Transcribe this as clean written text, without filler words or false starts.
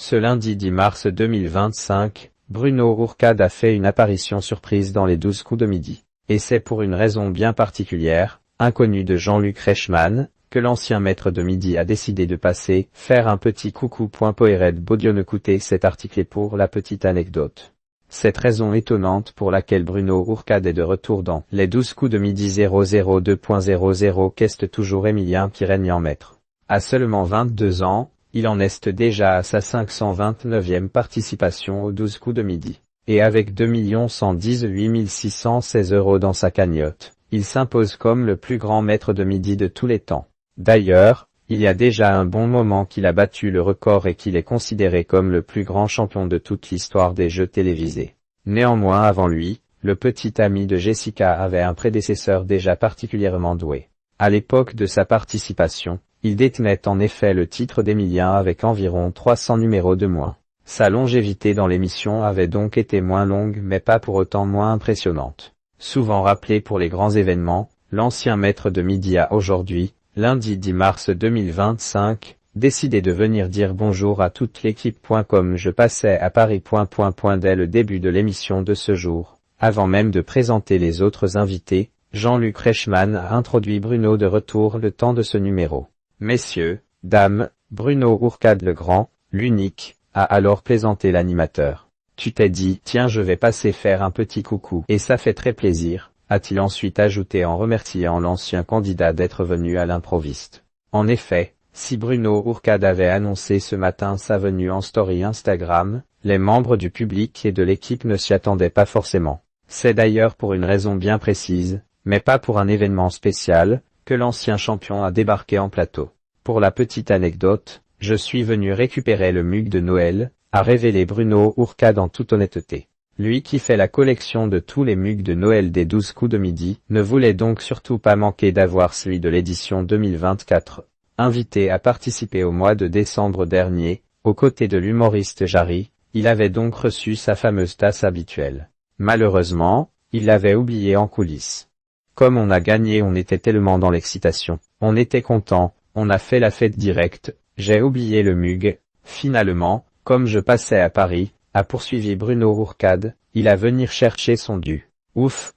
Ce lundi 10 mars 2025, Bruno Ourcade a fait une apparition surprise dans les 12 coups de midi. Et c'est pour une raison bien particulière, inconnue de Jean-Luc Reichmann, que l'ancien maître de midi a décidé de passer, faire un petit coucou. Poëred Baudion. Écoutez cet article pour la petite anecdote. Cette raison étonnante pour laquelle Bruno Ourcade est de retour dans les 12 coups de midi 002.00 qu'est toujours Émilien Pirenne maître. À seulement 22 ans, il en est déjà à sa 529e participation aux 12 coups de midi. Et avec 2 118 616 € dans sa cagnotte, il s'impose comme le plus grand maître de midi de tous les temps. D'ailleurs, il y a déjà un bon moment qu'il a battu le record et qu'il est considéré comme le plus grand champion de toute l'histoire des jeux télévisés. Néanmoins avant lui, le petit ami de Jessica avait un prédécesseur déjà particulièrement doué. À l'époque de sa participation, il détenait en effet le titre d'Émilien avec environ 300 numéros de moins. Sa longévité dans l'émission avait donc été moins longue mais pas pour autant moins impressionnante. Souvent rappelé pour les grands événements, l'ancien maître de midi a aujourd'hui, lundi 10 mars 2025, décidé de venir dire bonjour à toute l'équipe. Comme je passais à Paris. Dès le début de l'émission de ce jour, avant même de présenter les autres invités, Jean-Luc Reichmann a introduit Bruno de retour le temps de ce numéro. Messieurs, dames, Bruno Ourcade le grand, l'unique, a alors plaisanté l'animateur. Tu t'es dit, tiens je vais passer faire un petit coucou. Et ça fait très plaisir, a-t-il ensuite ajouté en remerciant l'ancien candidat d'être venu à l'improviste. En effet, si Bruno Ourcade avait annoncé ce matin sa venue en story Instagram, les membres du public et de l'équipe ne s'y attendaient pas forcément. C'est d'ailleurs pour une raison bien précise, mais pas pour un événement spécial, que l'ancien champion a débarqué en plateau. Pour la petite anecdote, je suis venu récupérer le mug de Noël, a révélé Bruno Ourcade en toute honnêteté. Lui qui fait la collection de tous les mugs de Noël des 12 coups de midi, ne voulait donc surtout pas manquer d'avoir celui de l'édition 2024. Invité à participer au mois de décembre dernier, aux côtés de l'humoriste Jarry, il avait donc reçu sa fameuse tasse habituelle. Malheureusement, il l'avait oubliée en coulisses. Comme on a gagné, on était tellement dans l'excitation, on était content, on a fait la fête directe, j'ai oublié le mug. Finalement, comme je passais à Paris, a poursuivi Bruno Ourcade, il a venir chercher son dû. Ouf,